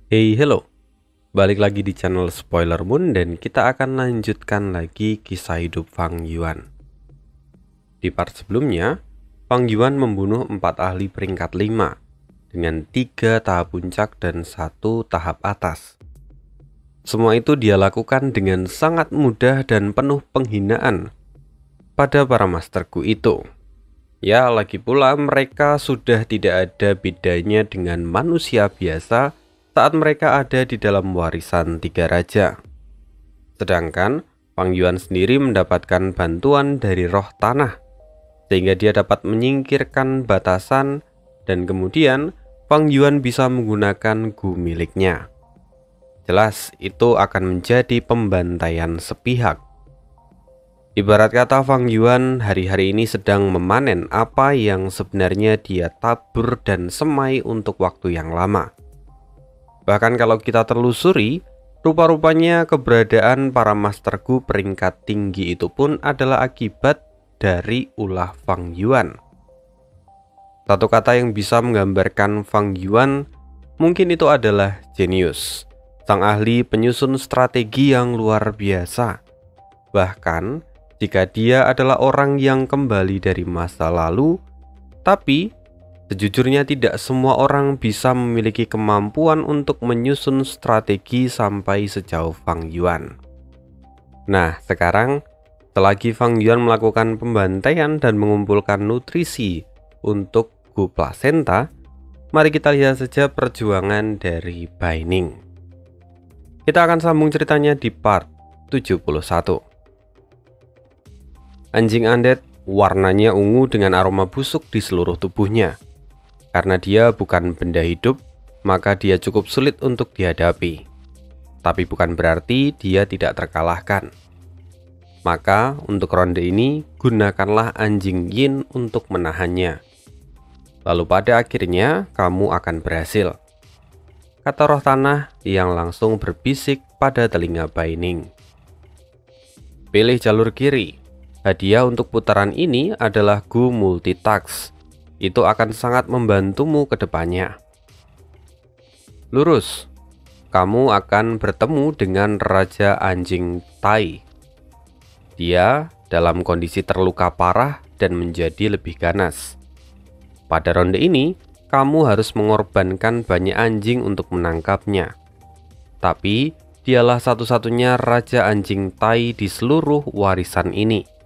Hey, hello. Balik lagi di channel Spoiler Moon dan kita akan lanjutkan lagi kisah hidup Fang Yuan. Di part sebelumnya, Fang Yuan membunuh 4 ahli peringkat 5 dengan 3 tahap puncak dan 1 tahap atas. Semua itu dia lakukan dengan sangat mudah dan penuh penghinaan pada para masterku itu. Ya, lagi pula mereka sudah tidak ada bedanya dengan manusia biasa saat mereka ada di dalam warisan 3 raja. Sedangkan Fang Yuan sendiri mendapatkan bantuan dari roh tanah, sehingga dia dapat menyingkirkan batasan dan kemudian Fang Yuan bisa menggunakan gu miliknya. Jelas itu akan menjadi pembantaian sepihak. Ibarat kata Fang Yuan hari-hari ini sedang memanen apa yang sebenarnya dia tabur dan semai untuk waktu yang lama. Bahkan kalau kita telusuri, rupa-rupanya keberadaan para Master Gu peringkat tinggi itu pun adalah akibat dari ulah Fang Yuan. Satu kata yang bisa menggambarkan Fang Yuan mungkin itu adalah jenius, sang ahli penyusun strategi yang luar biasa. Bahkan jika dia adalah orang yang kembali dari masa lalu, tapi sejujurnya tidak semua orang bisa memiliki kemampuan untuk menyusun strategi sampai sejauh Fang Yuan. Nah, sekarang selagi Fang Yuan melakukan pembantaian dan mengumpulkan nutrisi untuk gu placenta, mari kita lihat saja perjuangan dari Bai Ning. Kita akan sambung ceritanya di part 71. Anjing undead warnanya ungu dengan aroma busuk di seluruh tubuhnya. Karena dia bukan benda hidup, maka dia cukup sulit untuk dihadapi. Tapi bukan berarti dia tidak terkalahkan. Maka untuk ronde ini, gunakanlah anjing yin untuk menahannya. Lalu pada akhirnya, kamu akan berhasil. Kata roh tanah yang langsung berbisik pada telinga Bai Ning. Pilih jalur kiri. Hadiah untuk putaran ini adalah gu multitask. Itu akan sangat membantumu ke depannya. Lurus, kamu akan bertemu dengan Raja Anjing Tai. Dia dalam kondisi terluka parah dan menjadi lebih ganas. Pada ronde ini, kamu harus mengorbankan banyak anjing untuk menangkapnya. Tapi, dialah satu-satunya Raja Anjing Tai di seluruh warisan ini.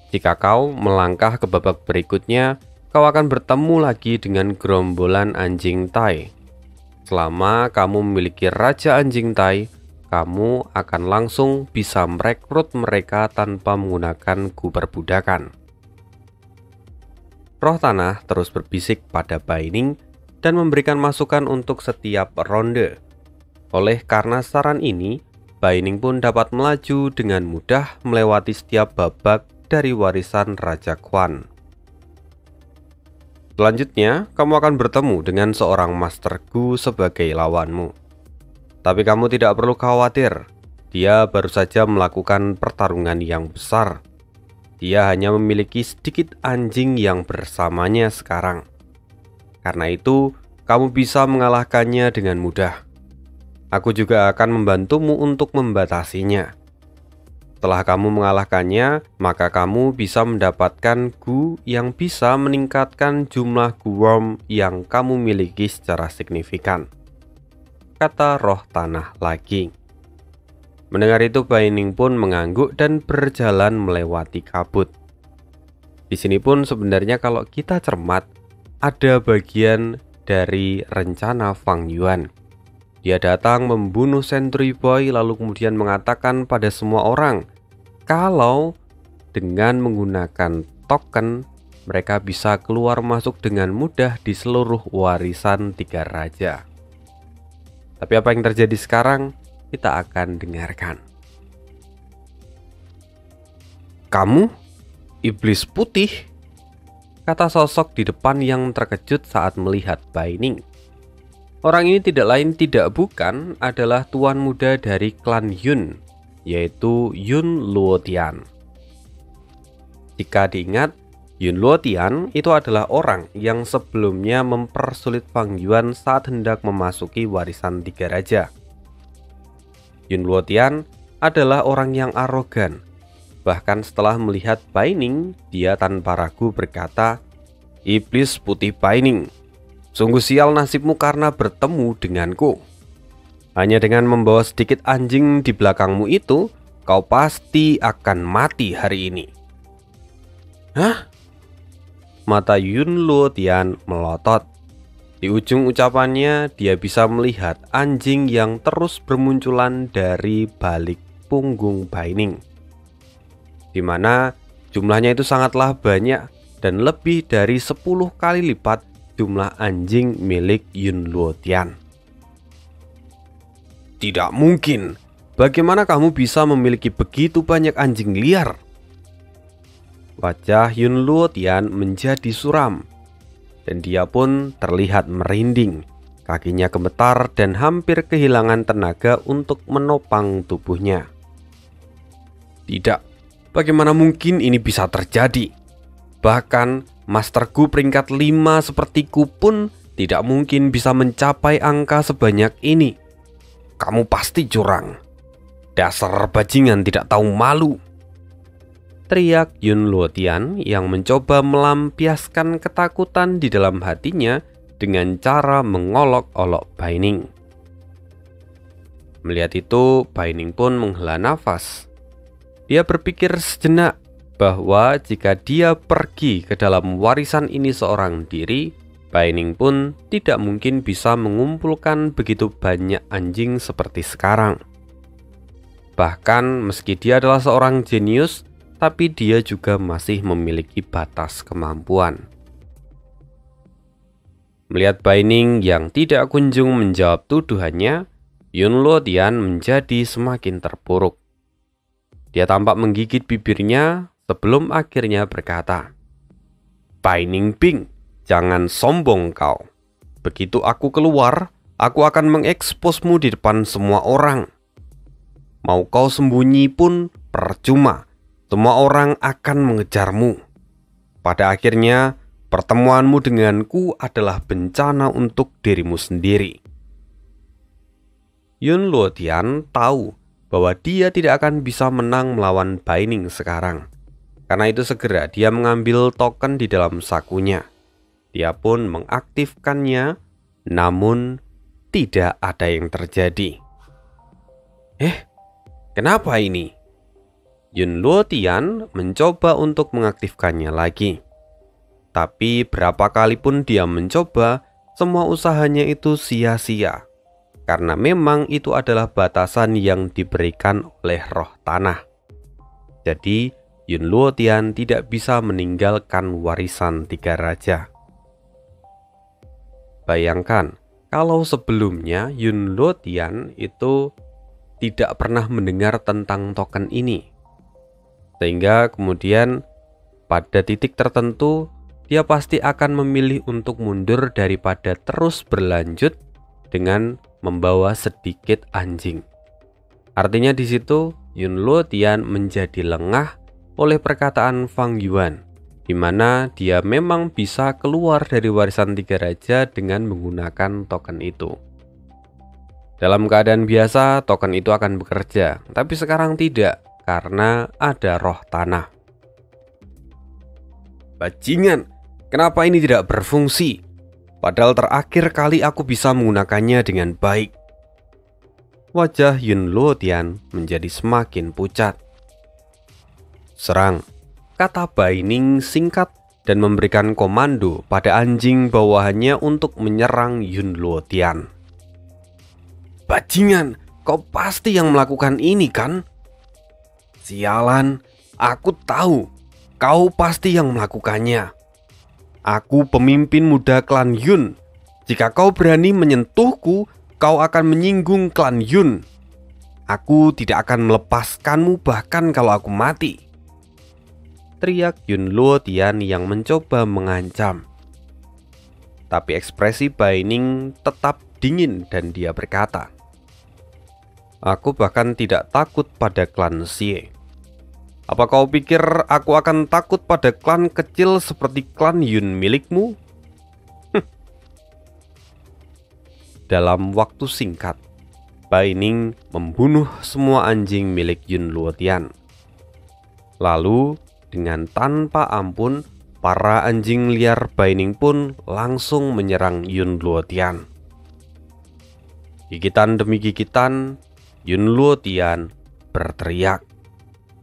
Jika kau melangkah ke babak berikutnya, kau akan bertemu lagi dengan gerombolan anjing Tai. Selama kamu memiliki Raja Anjing Tai, kamu akan langsung bisa merekrut mereka tanpa menggunakan gu perbudakan. Roh tanah terus berbisik pada Bai Ning dan memberikan masukan untuk setiap ronde. Oleh karena saran ini, Bai Ning pun dapat melaju dengan mudah melewati setiap babak dari warisan Raja Quan. Selanjutnya, kamu akan bertemu dengan seorang Master Gu sebagai lawanmu. Tapi kamu tidak perlu khawatir, dia baru saja melakukan pertarungan yang besar. Dia hanya memiliki sedikit anjing yang bersamanya sekarang. Karena itu, kamu bisa mengalahkannya dengan mudah. Aku juga akan membantumu untuk membatasinya. Setelah kamu mengalahkannya, maka kamu bisa mendapatkan gu yang bisa meningkatkan jumlah gu worm yang kamu miliki secara signifikan. Kata roh tanah lagi. Mendengar itu, Bai Ning pun mengangguk dan berjalan melewati kabut. Di sini pun sebenarnya kalau kita cermat, ada bagian dari rencana Fang Yuan. Dia datang membunuh Century Boy lalu kemudian mengatakan pada semua orang kalau dengan menggunakan token mereka bisa keluar masuk dengan mudah di seluruh warisan 3 raja. Tapi apa yang terjadi sekarang kita akan dengarkan. Kamu? Iblis putih? Kata sosok di depan yang terkejut saat melihat Bai Ning. Orang ini tidak lain tidak bukan adalah tuan muda dari klan Yun, yaitu Yun Luotian. Jika diingat, Yun Luotian itu adalah orang yang sebelumnya mempersulit Fang Yuan saat hendak memasuki warisan 3 raja. Yun Luotian adalah orang yang arogan. Bahkan setelah melihat Bai Ning, dia tanpa ragu berkata, "Iblis putih Bai Ning, sungguh sial nasibmu karena bertemu denganku. Hanya dengan membawa sedikit anjing di belakangmu itu, kau pasti akan mati hari ini." Hah? Mata Yun Luotian melotot. Di ujung ucapannya, dia bisa melihat anjing yang terus bermunculan dari balik punggung Bai Ning, di mana jumlahnya itu sangatlah banyak dan lebih dari 10 kali lipat jumlah anjing milik Yun Luotian. "Tidak mungkin. Bagaimana kamu bisa memiliki begitu banyak anjing liar?" Wajah Yun Luotian menjadi suram, dan dia pun terlihat merinding. Kakinya gemetar dan hampir kehilangan tenaga untuk menopang tubuhnya. "Tidak, bagaimana mungkin ini bisa terjadi? Bahkan masterku peringkat 5 sepertiku pun tidak mungkin bisa mencapai angka sebanyak ini. Kamu pasti curang. Dasar bajingan tidak tahu malu," teriak Yun Luotian yang mencoba melampiaskan ketakutan di dalam hatinya dengan cara mengolok-olok Bai Ning. Melihat itu, Bai Ning pun menghela nafas. Dia berpikir sejenak bahwa jika dia pergi ke dalam warisan ini seorang diri, Bai Ning pun tidak mungkin bisa mengumpulkan begitu banyak anjing seperti sekarang. Bahkan meski dia adalah seorang jenius, tapi dia juga masih memiliki batas kemampuan. Melihat Bai Ning yang tidak kunjung menjawab tuduhannya, Yun Luotian menjadi semakin terpuruk. Dia tampak menggigit bibirnya sebelum akhirnya berkata, "Bai Ning Bing, jangan sombong kau. Begitu aku keluar, aku akan mengeksposmu di depan semua orang. Mau kau sembunyi pun percuma. Semua orang akan mengejarmu. Pada akhirnya, pertemuanmu denganku adalah bencana untuk dirimu sendiri." Yun Luotian tahu bahwa dia tidak akan bisa menang melawan Bai Ning sekarang. Karena itu segera dia mengambil token di dalam sakunya. Dia pun mengaktifkannya, namun tidak ada yang terjadi. Kenapa ini? Yun Luotian mencoba untuk mengaktifkannya lagi. Tapi berapa kali pun dia mencoba, semua usahanya itu sia-sia. Karena memang itu adalah batasan yang diberikan oleh roh tanah. Jadi Yun Luotian tidak bisa meninggalkan warisan 3 raja. Bayangkan kalau sebelumnya Yun Luotian itu tidak pernah mendengar tentang token ini. Sehingga kemudian pada titik tertentu dia pasti akan memilih untuk mundur daripada terus berlanjut dengan membawa sedikit anjing. Artinya di situ Yun Luotian menjadi lengah oleh perkataan Fang Yuan, di mana dia memang bisa keluar dari warisan 3 raja dengan menggunakan token itu. Dalam keadaan biasa token itu akan bekerja, tapi sekarang tidak. Karena ada roh tanah. "Bajingan, kenapa ini tidak berfungsi? Padahal terakhir kali aku bisa menggunakannya dengan baik." Wajah Yun Luotian menjadi semakin pucat. "Serang," kata Bai Ning singkat dan memberikan komando pada anjing bawahannya untuk menyerang Yun Luotian. "Bajingan, kau pasti yang melakukan ini kan?" "Sialan, aku tahu. Kau pasti yang melakukannya. Aku pemimpin muda klan Yun. Jika kau berani menyentuhku, kau akan menyinggung klan Yun. Aku tidak akan melepaskanmu bahkan kalau aku mati," teriak Yun Luotian yang mencoba mengancam. Tapi ekspresi Bai Ning tetap dingin dan dia berkata, "Aku bahkan tidak takut pada klan Xie. Apa kau pikir aku akan takut pada klan kecil seperti klan Yun milikmu? Dalam waktu singkat, Bai Ning membunuh semua anjing milik Yun Luotian. Lalu, dengan tanpa ampun, para anjing liar Bai Ning pun langsung menyerang Yun Luotian. Gigitan demi gigitan, Yun Luotian berteriak.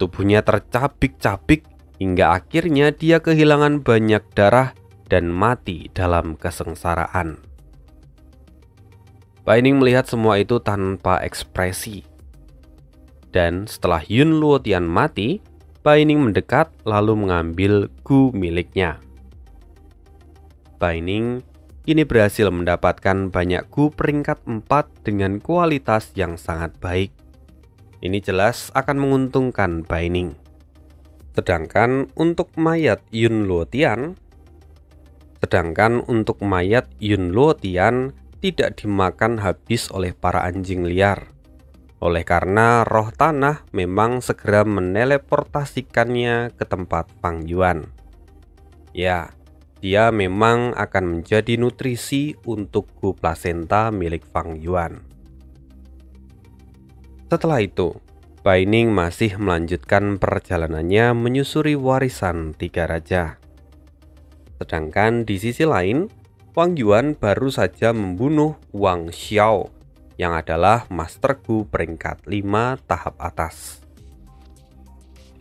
Tubuhnya tercabik-cabik hingga akhirnya dia kehilangan banyak darah dan mati dalam kesengsaraan. Bai Ning melihat semua itu tanpa ekspresi. Dan setelah Yun Luotian mati, Bai Ning mendekat lalu mengambil gu miliknya. Bai Ning kini berhasil mendapatkan banyak gu peringkat 4 dengan kualitas yang sangat baik. Ini jelas akan menguntungkan Bai Ning. Sedangkan untuk mayat Yun Luotian tidak dimakan habis oleh para anjing liar. Oleh karena roh tanah memang segera meneleportasikannya ke tempat Fang Yuan. Ya, dia memang akan menjadi nutrisi untuk gu plasenta milik Fang Yuan. Setelah itu, Bai Ning masih melanjutkan perjalanannya menyusuri warisan 3 raja. Sedangkan di sisi lain, Fang Yuan baru saja membunuh Wang Xiao yang adalah Master Gu peringkat 5 tahap atas.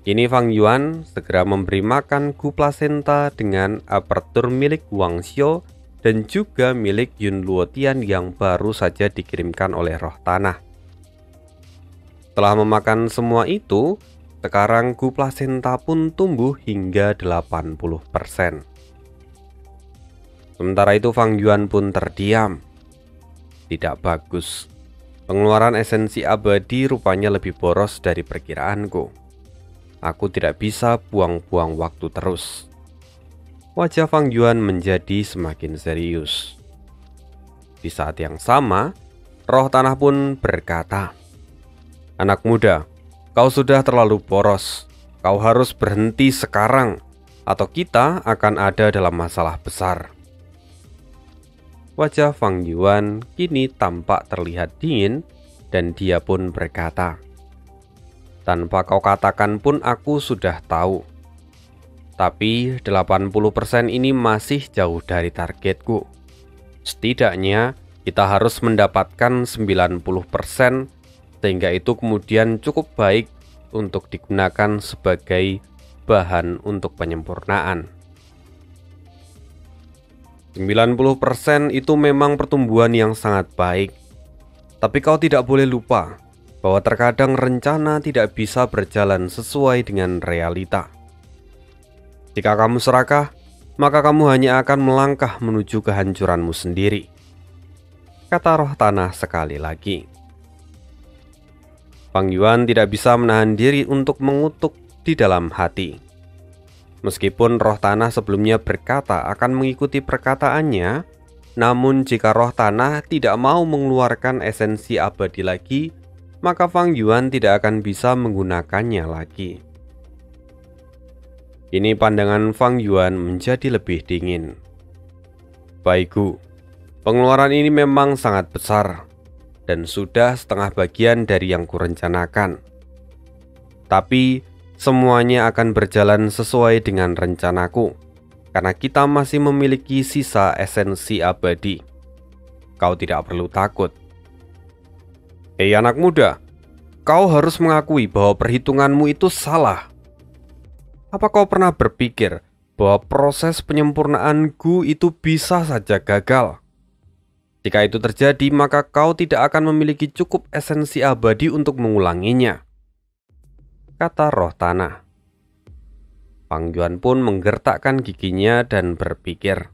Kini Fang Yuan segera memberi makan gu plasenta dengan apertur milik Wang Xiao dan juga milik Yun Luotian yang baru saja dikirimkan oleh roh tanah. Setelah memakan semua itu, sekarang gu plasenta pun tumbuh hingga 80%. Sementara itu Fang Yuan pun terdiam. Tidak bagus. Pengeluaran esensi abadi rupanya lebih boros dari perkiraanku. Aku tidak bisa buang-buang waktu terus. Wajah Fang Yuan menjadi semakin serius. Di saat yang sama, roh tanah pun berkata, "Anak muda, kau sudah terlalu boros. Kau harus berhenti sekarang, atau kita akan ada dalam masalah besar." Wajah Fang Yuan kini tampak terlihat dingin dan dia pun berkata, "Tanpa kau katakan pun aku sudah tahu. Tapi 80% ini masih jauh dari targetku. Setidaknya kita harus mendapatkan 90%, sehingga itu kemudian cukup baik untuk digunakan sebagai bahan untuk penyempurnaan. 90% itu memang pertumbuhan yang sangat baik. Tapi kau tidak boleh lupa bahwa terkadang rencana tidak bisa berjalan sesuai dengan realita. Jika kamu serakah, maka kamu hanya akan melangkah menuju kehancuranmu sendiri," kata roh tanah sekali lagi. Fang Yuan tidak bisa menahan diri untuk mengutuk di dalam hati. Meskipun roh tanah sebelumnya berkata akan mengikuti perkataannya, namun jika roh tanah tidak mau mengeluarkan esensi abadi lagi, maka Fang Yuan tidak akan bisa menggunakannya lagi. Kini pandangan Fang Yuan menjadi lebih dingin. "Bai Gu, pengeluaran ini memang sangat besar dan sudah setengah bagian dari yang kurencanakan. Tapi semuanya akan berjalan sesuai dengan rencanaku, karena kita masih memiliki sisa esensi abadi. Kau tidak perlu takut." "Hei anak muda, kau harus mengakui bahwa perhitunganmu itu salah. Apa kau pernah berpikir bahwa proses penyempurnaan gu itu bisa saja gagal? Jika itu terjadi, maka kau tidak akan memiliki cukup esensi abadi untuk mengulanginya," kata roh tanah. Fang Yuan pun menggertakkan giginya dan berpikir,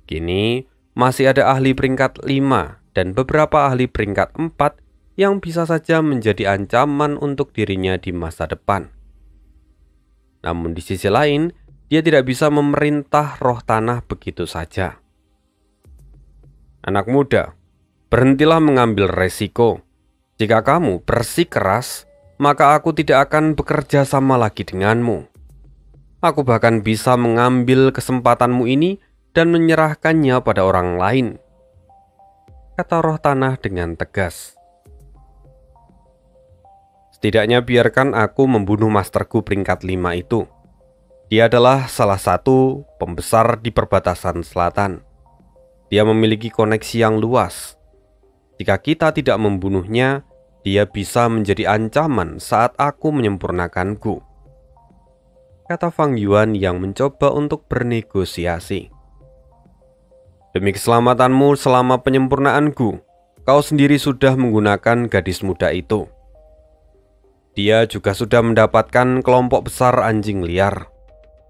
kini masih ada ahli peringkat 5 dan beberapa ahli peringkat 4 yang bisa saja menjadi ancaman untuk dirinya di masa depan. Namun di sisi lain, dia tidak bisa memerintah roh tanah begitu saja. "Anak muda, berhentilah mengambil resiko. Jika kamu bersikeras, maka aku tidak akan bekerja sama lagi denganmu. Aku bahkan bisa mengambil kesempatanmu ini dan menyerahkannya pada orang lain," kata roh tanah dengan tegas. "Setidaknya biarkan aku membunuh masterku peringkat 5 itu. Dia adalah salah satu pembesar di perbatasan selatan. Dia memiliki koneksi yang luas. Jika kita tidak membunuhnya, dia bisa menjadi ancaman saat aku menyempurnakanku," kata Fang Yuan yang mencoba untuk bernegosiasi. "Demi keselamatanmu selama penyempurnaanku, kau sendiri sudah menggunakan gadis muda itu. Dia juga sudah mendapatkan kelompok besar anjing liar.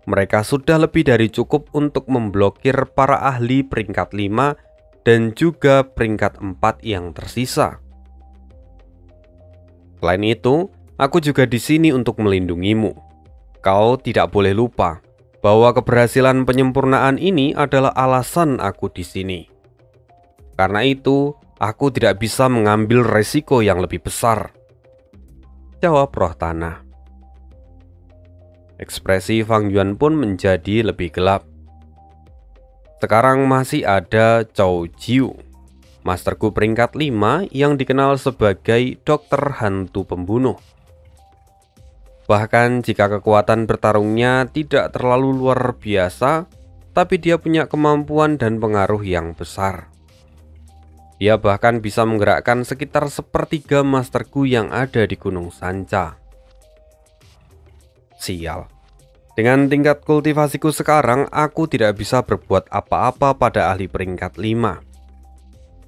Mereka sudah lebih dari cukup untuk memblokir para ahli peringkat 5 dan juga peringkat 4 yang tersisa. Selain itu, aku juga di sini untuk melindungimu. Kau tidak boleh lupa bahwa keberhasilan penyempurnaan ini adalah alasan aku di sini. Karena itu, aku tidak bisa mengambil resiko yang lebih besar," jawab roh tanah. Ekspresi Fang Yuan pun menjadi lebih gelap. Sekarang masih ada Cao Jiu, masterku peringkat 5 yang dikenal sebagai dokter hantu pembunuh. Bahkan jika kekuatan bertarungnya tidak terlalu luar biasa, tapi dia punya kemampuan dan pengaruh yang besar. Dia bahkan bisa menggerakkan sekitar sepertiga masterku yang ada di Gunung Sanca. Sial. Dengan tingkat kultivasiku sekarang, aku tidak bisa berbuat apa-apa pada ahli peringkat 5.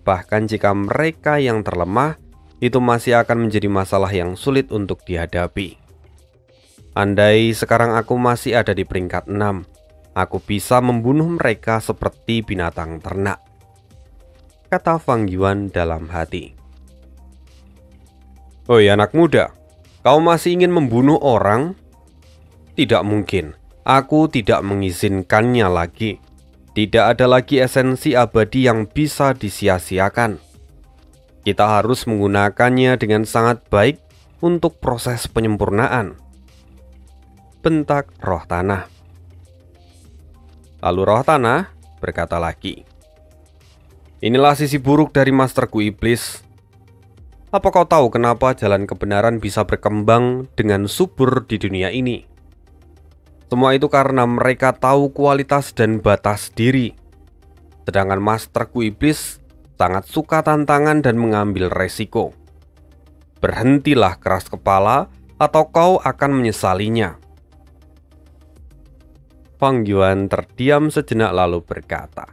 Bahkan jika mereka yang terlemah, itu masih akan menjadi masalah yang sulit untuk dihadapi. Andai sekarang aku masih ada di peringkat 6, aku bisa membunuh mereka seperti binatang ternak, kata Fang Yuan dalam hati. "Oi anak muda, kau masih ingin membunuh orang? Tidak mungkin, aku tidak mengizinkannya lagi. Tidak ada lagi esensi abadi yang bisa disia-siakan. Kita harus menggunakannya dengan sangat baik untuk proses penyempurnaan," bentak roh tanah. Lalu roh tanah berkata lagi, "Inilah sisi buruk dari masterku iblis. Apa kau tahu kenapa jalan kebenaran bisa berkembang dengan subur di dunia ini? Semua itu karena mereka tahu kualitas dan batas diri. Sedangkan masterku iblis sangat suka tantangan dan mengambil resiko. Berhentilah keras kepala atau kau akan menyesalinya." Fang Yuan terdiam sejenak lalu berkata,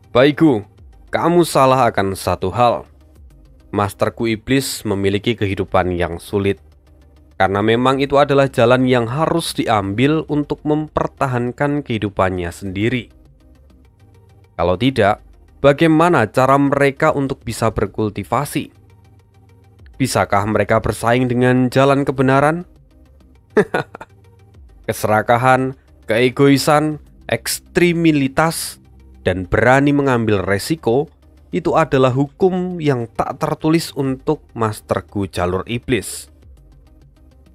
"Baikku, kamu salah akan satu hal. Masterku iblis memiliki kehidupan yang sulit. Karena memang itu adalah jalan yang harus diambil untuk mempertahankan kehidupannya sendiri. Kalau tidak, bagaimana cara mereka untuk bisa berkultivasi? Bisakah mereka bersaing dengan jalan kebenaran? Keserakahan, keegoisan, ekstremitas, dan berani mengambil resiko itu adalah hukum yang tak tertulis untuk masterku jalur iblis.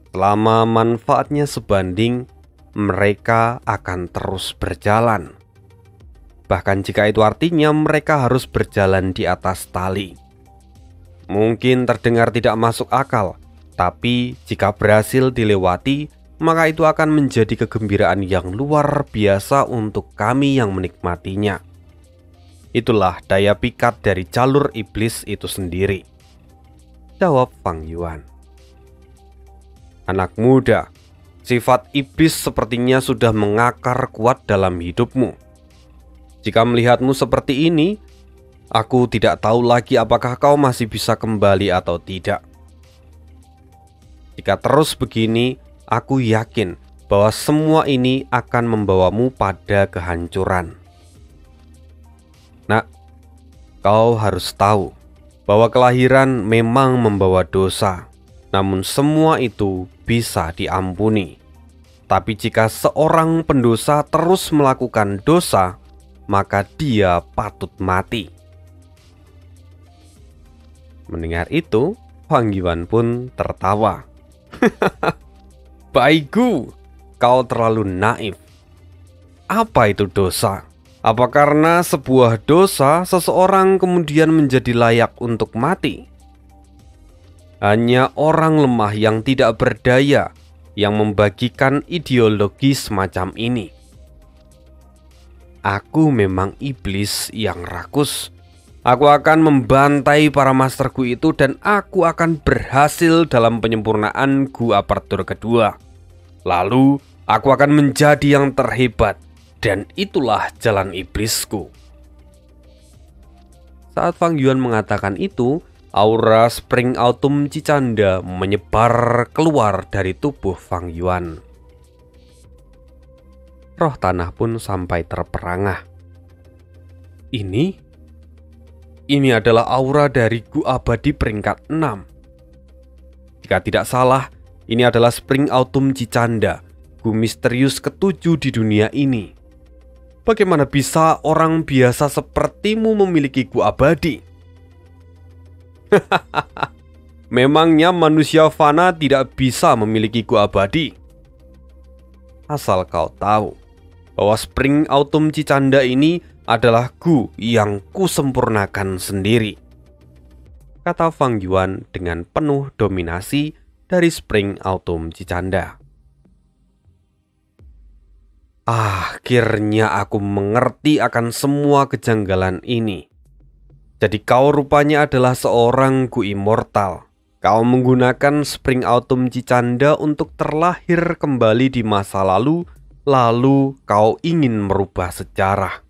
Selama manfaatnya sebanding, mereka akan terus berjalan. Bahkan jika itu artinya mereka harus berjalan di atas tali. Mungkin terdengar tidak masuk akal, tapi jika berhasil dilewati, maka itu akan menjadi kegembiraan yang luar biasa untuk kami yang menikmatinya. Itulah daya pikat dari jalur iblis itu sendiri," jawab Fang Yuan. "Anak muda, sifat iblis sepertinya sudah mengakar kuat dalam hidupmu. Jika melihatmu seperti ini, aku tidak tahu lagi apakah kau masih bisa kembali atau tidak. Jika terus begini, aku yakin bahwa semua ini akan membawamu pada kehancuran. Nak, kau harus tahu bahwa kelahiran memang membawa dosa, namun semua itu bisa diampuni. Tapi jika seorang pendosa terus melakukan dosa, maka dia patut mati." Mendengar itu, Fang Yuan pun tertawa. Baigu, kau terlalu naif. Apa itu dosa? Apa karena sebuah dosa seseorang kemudian menjadi layak untuk mati? Hanya orang lemah yang tidak berdaya yang membagikan ideologi semacam ini. Aku memang iblis yang rakus. Aku akan membantai para masterku itu dan aku akan berhasil dalam penyempurnaan Gua Apertur kedua. Lalu aku akan menjadi yang terhebat dan itulah jalan iblisku. Saat Fang Yuan mengatakan itu, aura Spring Autumn Cicanda menyebar keluar dari tubuh Fang Yuan. Roh tanah pun sampai terperangah. Ini adalah aura dari Gua Abadi peringkat 6. Jika tidak salah, ini adalah Spring Autumn Cicanda, Gu misterius ketujuh di dunia ini. Bagaimana bisa orang biasa sepertimu memiliki Gu abadi? Memangnya manusia fana tidak bisa memiliki Gu abadi? Asal kau tahu bahwa Spring Autumn Cicanda ini adalah Gu yang kusempurnakan sendiri, kata Fang Yuan dengan penuh dominasi dari Spring Autumn Cicanda. Akhirnya aku mengerti akan semua kejanggalan ini. Jadi kau rupanya adalah seorang Gu immortal. Kau menggunakan Spring Autumn Cicanda untuk terlahir kembali di masa lalu kau ingin merubah sejarah,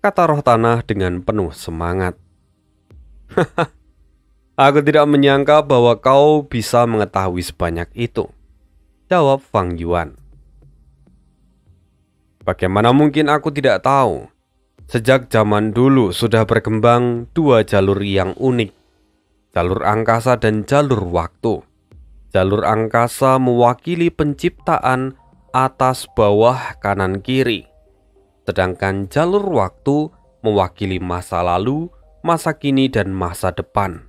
kata roh tanah dengan penuh semangat. Aku tidak menyangka bahwa kau bisa mengetahui sebanyak itu, jawab Fang Yuan. Bagaimana mungkin aku tidak tahu? Sejak zaman dulu sudah berkembang dua jalur yang unik, jalur angkasa dan jalur waktu. Jalur angkasa mewakili penciptaan atas, bawah, kanan, kiri. Sedangkan jalur waktu mewakili masa lalu, masa kini, dan masa depan.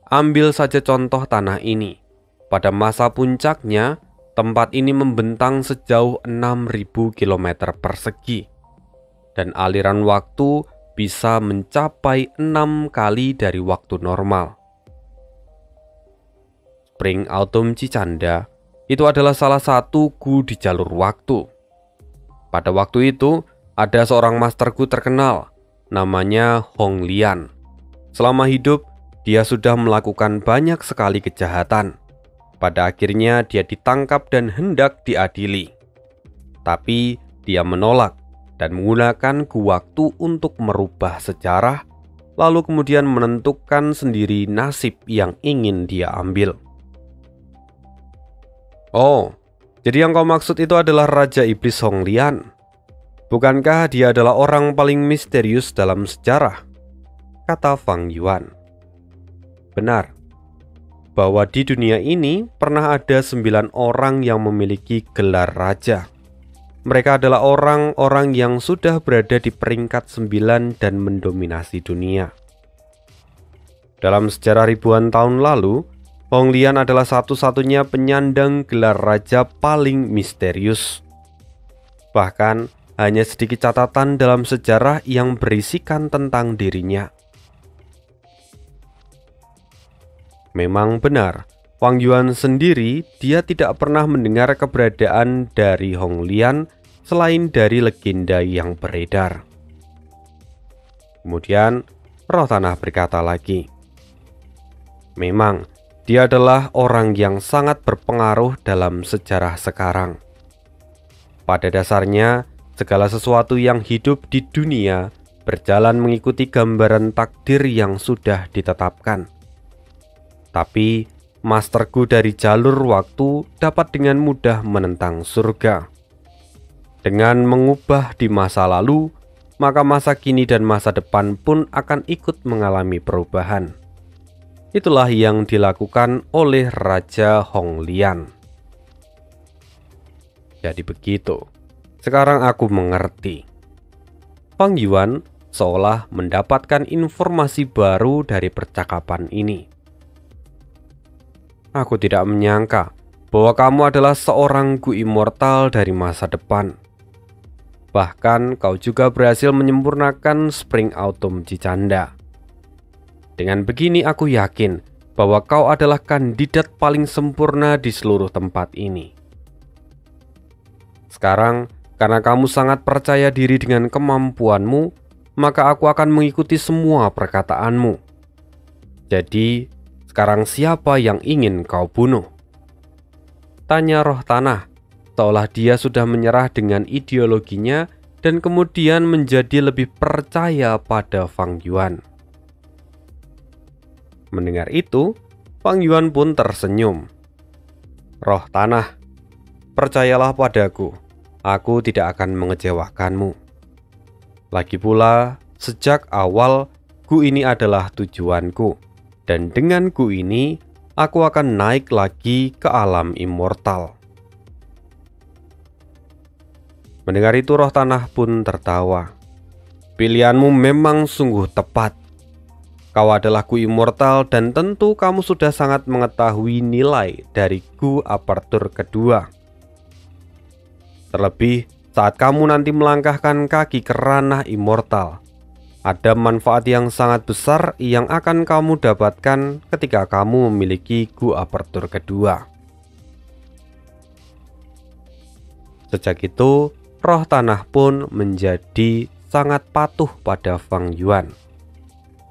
Ambil saja contoh tanah ini. Pada masa puncaknya, tempat ini membentang sejauh 6.000 km persegi. Dan aliran waktu bisa mencapai 6 kali dari waktu normal. Spring Autumn Cicanda itu adalah salah satu Gu di jalur waktu. Pada waktu itu, ada seorang master Gu terkenal, namanya Hong Lian. Selama hidup, dia sudah melakukan banyak sekali kejahatan. Pada akhirnya dia ditangkap dan hendak diadili. Tapi dia menolak dan menggunakan Gu waktu untuk merubah sejarah, lalu kemudian menentukan sendiri nasib yang ingin dia ambil. Oh, jadi yang kau maksud itu adalah Raja Iblis Hong Lian. Bukankah dia adalah orang paling misterius dalam sejarah? Kata Fang Yuan. Benar, bahwa di dunia ini pernah ada 9 orang yang memiliki gelar raja. Mereka adalah orang-orang yang sudah berada di peringkat 9 dan mendominasi dunia. Dalam sejarah ribuan tahun lalu, Hong Lian adalah satu-satunya penyandang gelar raja paling misterius. Bahkan, hanya sedikit catatan dalam sejarah yang berisikan tentang dirinya. Memang benar, Fang Yuan sendiri dia tidak pernah mendengar keberadaan dari Hong Lian selain dari legenda yang beredar. Kemudian, roh tanah berkata lagi, memang, dia adalah orang yang sangat berpengaruh dalam sejarah sekarang. Pada dasarnya, segala sesuatu yang hidup di dunia berjalan mengikuti gambaran takdir yang sudah ditetapkan. Tapi, Master Gu dari jalur waktu dapat dengan mudah menentang surga. Dengan mengubah di masa lalu, maka masa kini dan masa depan pun akan ikut mengalami perubahan. Itulah yang dilakukan oleh Raja Hong Lian. Jadi begitu. Sekarang aku mengerti. Fang Yuan seolah mendapatkan informasi baru dari percakapan ini. Aku tidak menyangka bahwa kamu adalah seorang Gu immortal dari masa depan. Bahkan kau juga berhasil menyempurnakan Spring Autumn Cicanda. Dengan begini aku yakin bahwa kau adalah kandidat paling sempurna di seluruh tempat ini. Sekarang, karena kamu sangat percaya diri dengan kemampuanmu, maka aku akan mengikuti semua perkataanmu. Jadi, sekarang siapa yang ingin kau bunuh? Tanya roh tanah, seolah dia sudah menyerah dengan ideologinya dan kemudian menjadi lebih percaya pada Fang Yuan. Mendengar itu, Fang Yuan pun tersenyum. Roh tanah, percayalah padaku, aku tidak akan mengecewakanmu. Lagi pula, sejak awal, Gu ini adalah tujuanku, dan dengan Gu ini, aku akan naik lagi ke alam immortal. Mendengar itu roh tanah pun tertawa. Pilihanmu memang sungguh tepat. Kau adalah Gu immortal dan tentu kamu sudah sangat mengetahui nilai dari Gu apertur kedua. Terlebih saat kamu nanti melangkahkan kaki ke ranah immortal, ada manfaat yang sangat besar yang akan kamu dapatkan ketika kamu memiliki Gu apertur kedua. Sejak itu, roh tanah pun menjadi sangat patuh pada Fang Yuan.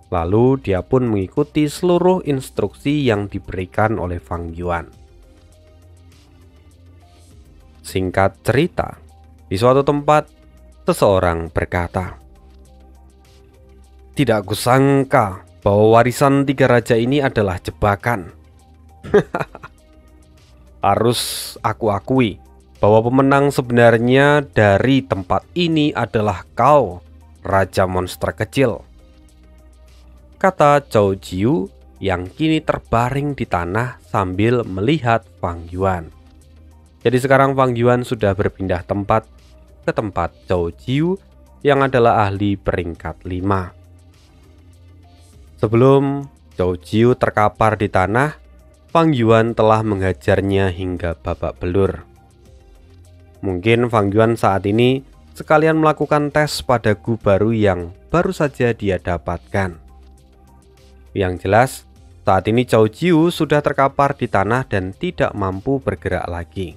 Lalu dia pun mengikuti seluruh instruksi yang diberikan oleh Fang Yuan. Singkat cerita, di suatu tempat, seseorang berkata, "Tidak kusangka bahwa warisan 3 raja ini adalah jebakan." Harus aku akui bahwa pemenang sebenarnya dari tempat ini adalah kau, Raja Monster Kecil, kata Zhou Jiu yang kini terbaring di tanah sambil melihat Fang Yuan. Jadi sekarang Fang Yuan sudah berpindah tempat ke tempat Zhou Jiu yang adalah ahli peringkat 5. Sebelum Zhou Jiu terkapar di tanah, Fang Yuan telah menghajarnya hingga babak belur. Mungkin Fang Yuan saat ini sekalian melakukan tes pada Gu baru yang baru saja dia dapatkan. Yang jelas, saat ini Zhou Jiu sudah terkapar di tanah dan tidak mampu bergerak lagi.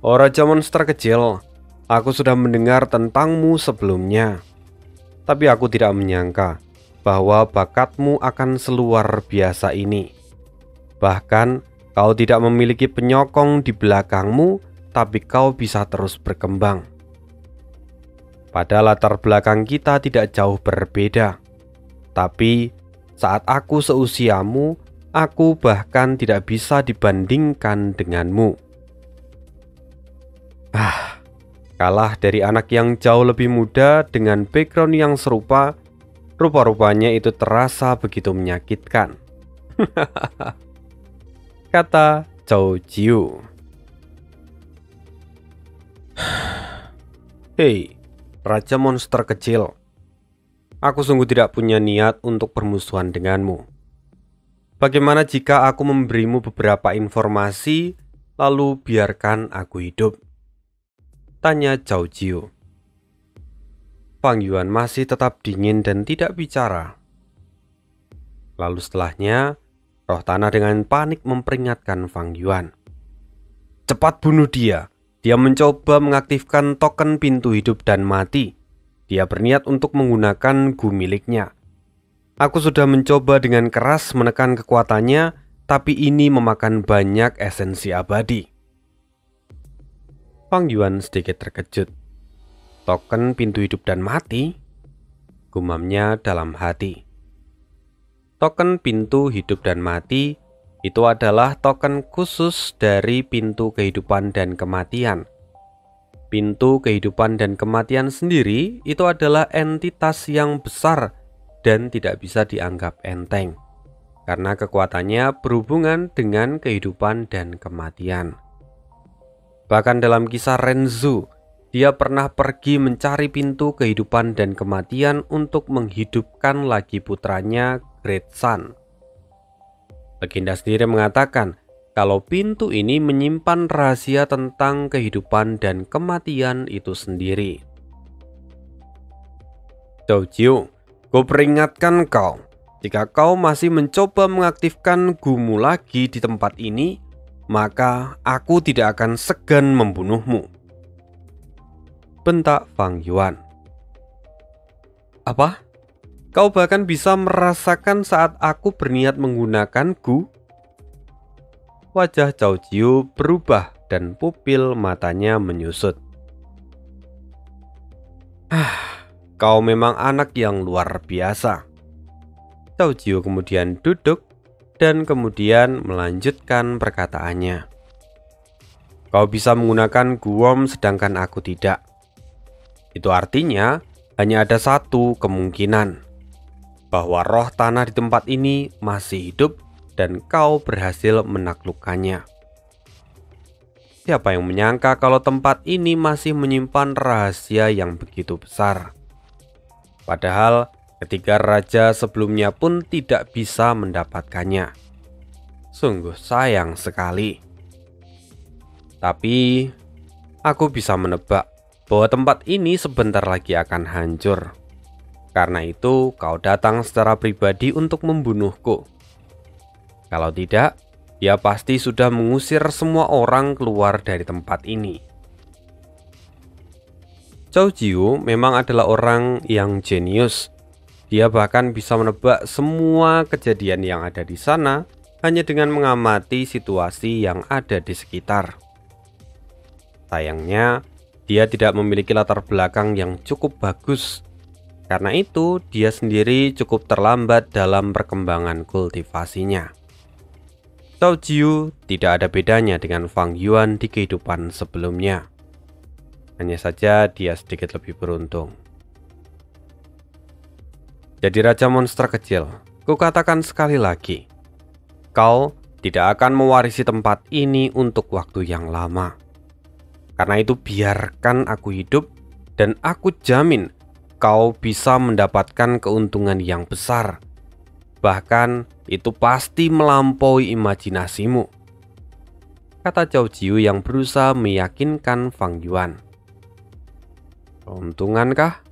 "Oh Raja Monster Kecil, aku sudah mendengar tentangmu sebelumnya. Tapi aku tidak menyangka bahwa bakatmu akan seluar biasa ini. Bahkan, kau tidak memiliki penyokong di belakangmu, tapi kau bisa terus berkembang. Pada latar belakang kita tidak jauh berbeda. Tapi saat aku seusiamu, aku bahkan tidak bisa dibandingkan denganmu." Kalah dari anak yang jauh lebih muda dengan background yang serupa, rupa-rupanya itu terasa begitu menyakitkan. Kata Zhou Jiu. "Hei, Raja Monster Kecil. Aku sungguh tidak punya niat untuk bermusuhan denganmu. Bagaimana jika aku memberimu beberapa informasi, lalu biarkan aku hidup?" tanya Zhou Jiu. Fang Yuan masih tetap dingin dan tidak bicara. Lalu setelahnya, roh tanah dengan panik memperingatkan Fang Yuan. "Cepat bunuh dia. Dia mencoba mengaktifkan token pintu hidup dan mati. Dia berniat untuk menggunakan Gu miliknya. Aku sudah mencoba dengan keras menekan kekuatannya, tapi ini memakan banyak esensi abadi." Fang Yuan sedikit terkejut. "Token pintu hidup dan mati?" gumamnya dalam hati. Token pintu hidup dan mati itu adalah token khusus dari pintu kehidupan dan kematian. Pintu kehidupan dan kematian sendiri itu adalah entitas yang besar dan tidak bisa dianggap enteng, karena kekuatannya berhubungan dengan kehidupan dan kematian. Bahkan dalam kisah Renzu, dia pernah pergi mencari pintu kehidupan dan kematian untuk menghidupkan lagi putranya Great Sun. Legenda sendiri mengatakan kalau pintu ini menyimpan rahasia tentang kehidupan dan kematian itu sendiri. Zhou Jiu, ku peringatkan kau, jika kau masih mencoba mengaktifkan gumu lagi di tempat ini, maka aku tidak akan segan membunuhmu. Bentak Fang Yuan. Apa? Kau bahkan bisa merasakan saat aku berniat menggunakan gu? Wajah Zhou Jiu berubah dan pupil matanya menyusut. Kau memang anak yang luar biasa. Zhou Jiu kemudian duduk dan kemudian melanjutkan perkataannya. Kau bisa menggunakan Guwom sedangkan aku tidak. Itu artinya hanya ada satu kemungkinan, bahwa roh tanah di tempat ini masih hidup dan kau berhasil menaklukkannya. Siapa yang menyangka kalau tempat ini masih menyimpan rahasia yang begitu besar? Padahal ketiga raja sebelumnya pun tidak bisa mendapatkannya. Sungguh sayang sekali. Tapi aku bisa menebak bahwa tempat ini sebentar lagi akan hancur. Karena itu kau datang secara pribadi untuk membunuhku. Kalau tidak, dia pasti sudah mengusir semua orang keluar dari tempat ini. Zhou Jiu memang adalah orang yang jenius. Dia bahkan bisa menebak semua kejadian yang ada di sana hanya dengan mengamati situasi yang ada di sekitar. Sayangnya, dia tidak memiliki latar belakang yang cukup bagus. Karena itu, dia sendiri cukup terlambat dalam perkembangan kultivasinya. Zhou Jiu tidak ada bedanya dengan Fang Yuan di kehidupan sebelumnya. Hanya saja dia sedikit lebih beruntung. Jadi Raja Monster Kecil, kukatakan sekali lagi, kau tidak akan mewarisi tempat ini untuk waktu yang lama. Karena itu biarkan aku hidup dan aku jamin kau bisa mendapatkan keuntungan yang besar. Bahkan itu pasti melampaui imajinasimu, kata Zhou Jiu yang berusaha meyakinkan Fang Yuan. Keuntungan kah?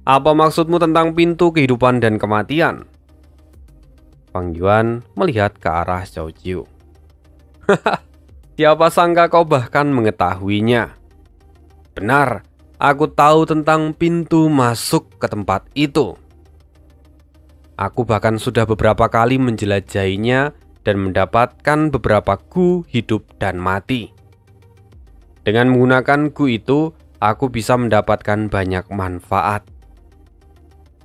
Apa maksudmu tentang pintu kehidupan dan kematian? Fang Yuan melihat ke arah Zhou Jiu. Siapa sangka kau bahkan mengetahuinya. Benar, aku tahu tentang pintu masuk ke tempat itu. Aku bahkan sudah beberapa kali menjelajahinya dan mendapatkan beberapa gu hidup dan mati. Dengan menggunakan gu itu, aku bisa mendapatkan banyak manfaat.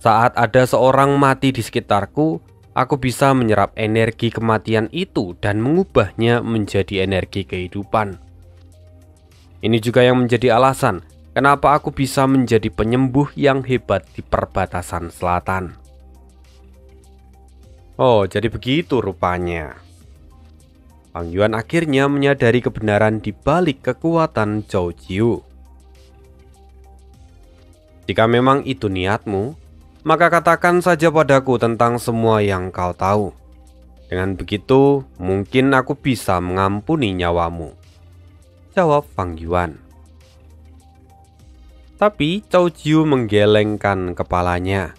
Saat ada seorang mati di sekitarku, aku bisa menyerap energi kematian itu dan mengubahnya menjadi energi kehidupan. Ini juga yang menjadi alasan kenapa aku bisa menjadi penyembuh yang hebat di perbatasan selatan. Oh, jadi begitu rupanya. Fang Yuan akhirnya menyadari kebenaran di balik kekuatan Zhou Jiu. Jika memang itu niatmu, maka katakan saja padaku tentang semua yang kau tahu. Dengan begitu, mungkin aku bisa mengampuni nyawamu, jawab Fang Yuan. Tapi Zhou Jiu menggelengkan kepalanya.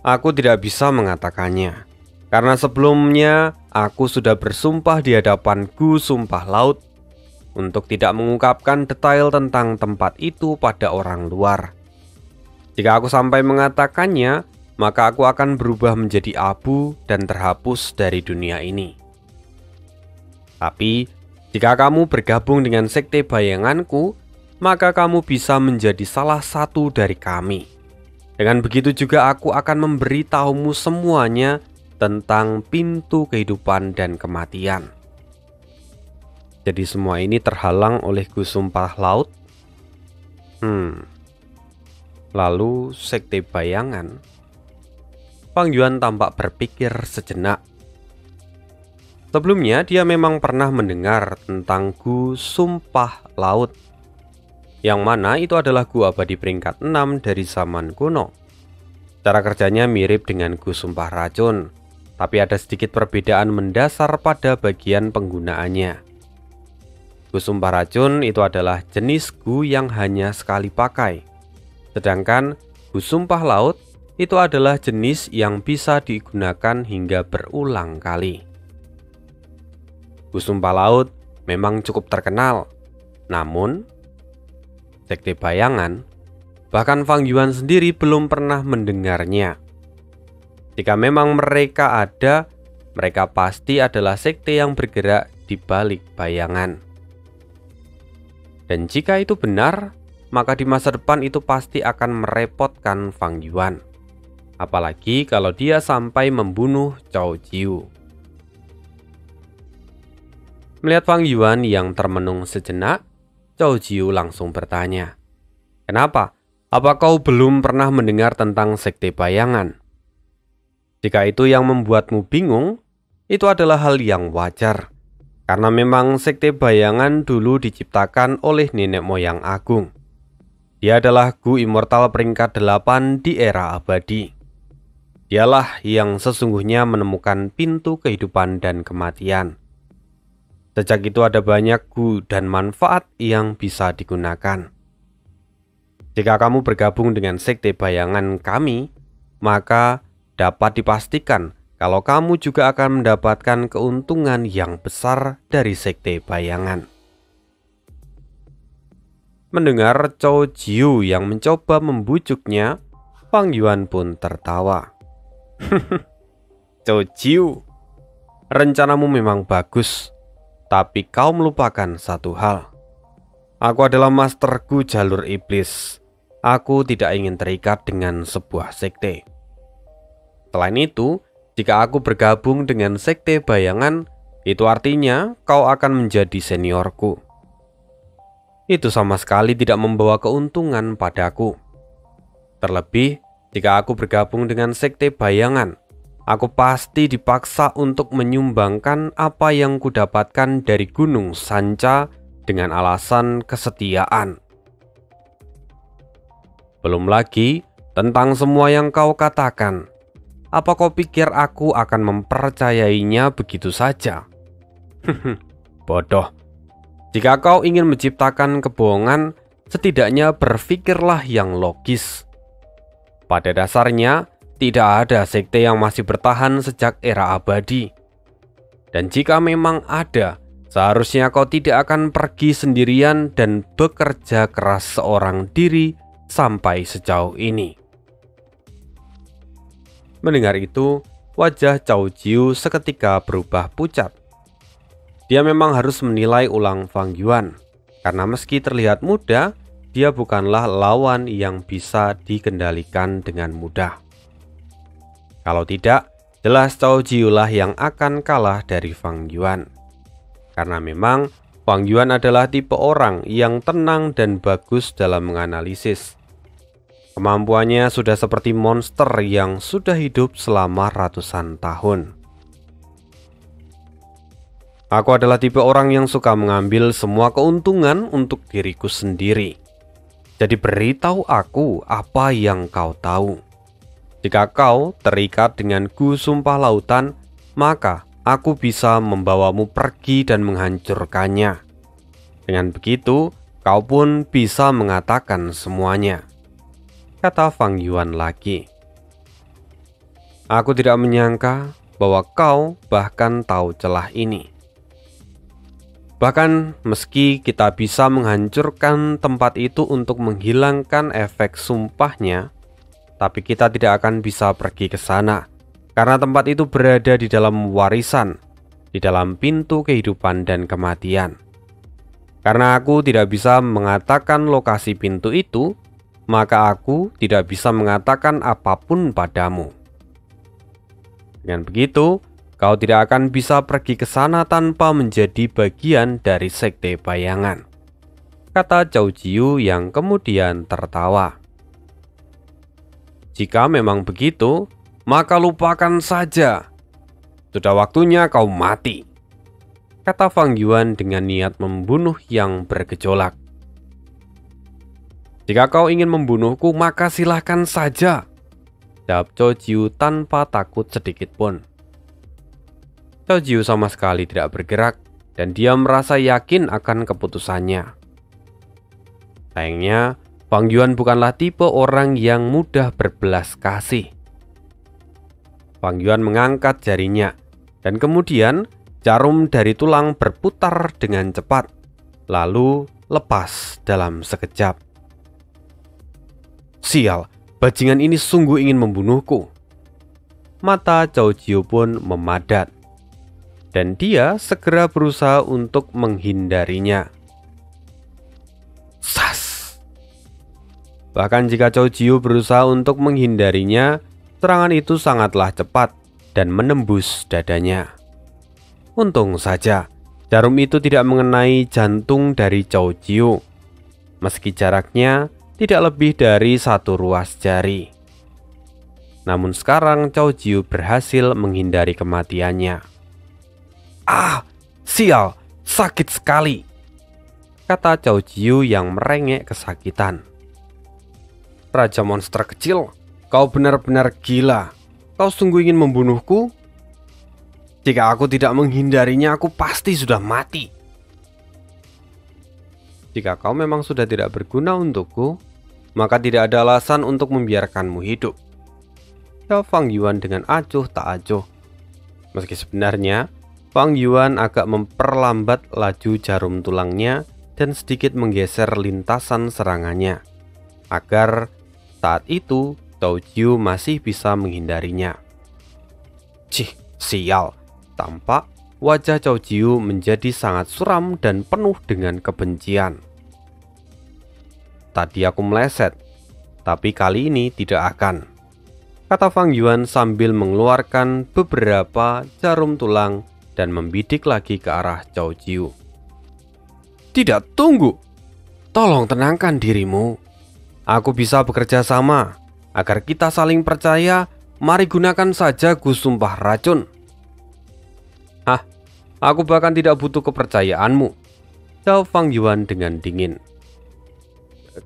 Aku tidak bisa mengatakannya, karena sebelumnya aku sudah bersumpah di hadapan Gu Sumpah Laut untuk tidak mengungkapkan detail tentang tempat itu pada orang luar. Jika aku sampai mengatakannya, maka aku akan berubah menjadi abu dan terhapus dari dunia ini. Tapi, jika kamu bergabung dengan sekte bayanganku, maka kamu bisa menjadi salah satu dari kami. Dengan begitu juga aku akan memberitahumu semuanya tentang pintu kehidupan dan kematian. Jadi semua ini terhalang oleh Gu Sumpah Laut? Lalu sekte bayangan? Fang Yuan tampak berpikir sejenak. Sebelumnya dia memang pernah mendengar tentang Gu Sumpah Laut, yang mana itu adalah Gu abadi peringkat 6 dari zaman kuno. Cara kerjanya mirip dengan Gu Sumpah Racun, tapi ada sedikit perbedaan mendasar pada bagian penggunaannya. Gu sumpah racun itu adalah jenis gu yang hanya sekali pakai, sedangkan gu sumpah laut itu adalah jenis yang bisa digunakan hingga berulang kali. Gu sumpah laut memang cukup terkenal, namun Sekte Bayangan, bahkan Fang Yuan sendiri belum pernah mendengarnya. Jika memang mereka ada, mereka pasti adalah sekte yang bergerak di balik bayangan. Dan jika itu benar, maka di masa depan itu pasti akan merepotkan Fang Yuan. Apalagi kalau dia sampai membunuh Cao Jiu. Melihat Fang Yuan yang termenung sejenak, Cao Jiu langsung bertanya, "Kenapa? Apa kau belum pernah mendengar tentang Sekte Bayangan?" Jika itu yang membuatmu bingung, itu adalah hal yang wajar. Karena memang Sekte Bayangan dulu diciptakan oleh nenek moyang agung. Dia adalah Gu Immortal peringkat 8 di era abadi. Dialah yang sesungguhnya menemukan pintu kehidupan dan kematian. Sejak itu ada banyak gu dan manfaat yang bisa digunakan. Jika kamu bergabung dengan Sekte Bayangan kami, maka dapat dipastikan kalau kamu juga akan mendapatkan keuntungan yang besar dari Sekte Bayangan. Mendengar Cao Jiu yang mencoba membujuknya, Fang Yuan pun tertawa. "Cao Jiu, rencanamu memang bagus, tapi kau melupakan satu hal. Aku adalah Master Gu jalur iblis. Aku tidak ingin terikat dengan sebuah sekte. Selain itu, jika aku bergabung dengan Sekte Bayangan, itu artinya kau akan menjadi seniorku. Itu sama sekali tidak membawa keuntungan padaku. Terlebih, jika aku bergabung dengan Sekte Bayangan, aku pasti dipaksa untuk menyumbangkan apa yang kudapatkan dari Gunung Sanca dengan alasan kesetiaan. Belum lagi tentang semua yang kau katakan. Apa kau pikir aku akan mempercayainya begitu saja? Bodoh. Jika kau ingin menciptakan kebohongan, setidaknya berpikirlah yang logis. Pada dasarnya, tidak ada sekte yang masih bertahan sejak era abadi. Dan jika memang ada, seharusnya kau tidak akan pergi sendirian dan bekerja keras seorang diri sampai sejauh ini." Mendengar itu, wajah Cao Jiu seketika berubah pucat. Dia memang harus menilai ulang Fang Yuan, karena meski terlihat muda, dia bukanlah lawan yang bisa dikendalikan dengan mudah. Kalau tidak, jelas Cao Jiu lah yang akan kalah dari Fang Yuan. Karena memang Fang Yuan adalah tipe orang yang tenang dan bagus dalam menganalisis. Kemampuannya sudah seperti monster yang sudah hidup selama ratusan tahun. Aku adalah tipe orang yang suka mengambil semua keuntungan untuk diriku sendiri. Jadi beritahu aku apa yang kau tahu. Jika kau terikat dengan Gu Sumpah Lautan, maka aku bisa membawamu pergi dan menghancurkannya. Dengan begitu, kau pun bisa mengatakan semuanya, kata Fang Yuan lagi. Aku tidak menyangka bahwa kau bahkan tahu celah ini. Bahkan meski kita bisa menghancurkan tempat itu untuk menghilangkan efek sumpahnya, tapi kita tidak akan bisa pergi ke sana, karena tempat itu berada di dalam warisan, di dalam pintu kehidupan dan kematian. Karena aku tidak bisa mengatakan lokasi pintu itu, maka aku tidak bisa mengatakan apapun padamu. Dengan begitu, kau tidak akan bisa pergi ke sana tanpa menjadi bagian dari Sekte Bayangan, kata Cao Jiu yang kemudian tertawa. Jika memang begitu, maka lupakan saja. Sudah waktunya kau mati, kata Fang Yuan dengan niat membunuh yang bergejolak. Jika kau ingin membunuhku, maka silahkan saja, jawab Cao Jiu tanpa takut sedikit pun. Cao Jiu sama sekali tidak bergerak dan dia merasa yakin akan keputusannya. Sayangnya, Fang Yuan bukanlah tipe orang yang mudah berbelas kasih. Fang Yuan mengangkat jarinya dan kemudian jarum dari tulang berputar dengan cepat, lalu lepas dalam sekejap. Sial, bajingan ini sungguh ingin membunuhku. Mata Cao Jiu pun memadat, dan dia segera berusaha untuk menghindarinya. Sas! Bahkan jika Cao Jiu berusaha untuk menghindarinya, serangan itu sangatlah cepat dan menembus dadanya. Untung saja, jarum itu tidak mengenai jantung dari Cao Jiu, meski jaraknya tidak lebih dari 1 ruas jari. Namun sekarang Cao Jiu berhasil menghindari kematiannya. Ah, sial, sakit sekali, kata Cao Jiu yang merengek kesakitan. Raja monster kecil, kau benar-benar gila. Kau sungguh ingin membunuhku? Jika aku tidak menghindarinya, aku pasti sudah mati. Jika kau memang sudah tidak berguna untukku, maka tidak ada alasan untuk membiarkanmu hidup, jawab Fang Yuan dengan acuh tak acuh. Meski sebenarnya Fang Yuan agak memperlambat laju jarum tulangnya dan sedikit menggeser lintasan serangannya, agar saat itu Cao Jiu masih bisa menghindarinya. Cih, sial! Tampak wajah Cao Jiu menjadi sangat suram dan penuh dengan kebencian. Tadi aku meleset, tapi kali ini tidak akan, kata Fang Yuan sambil mengeluarkan beberapa jarum tulang dan membidik lagi ke arah Cao Jiu. Tidak, tunggu! Tolong tenangkan dirimu. Aku bisa bekerja sama. Agar kita saling percaya, mari gunakan saja Gu Sumpah Racun. Hah, aku bahkan tidak butuh kepercayaanmu, jawab Fang Yuan dengan dingin.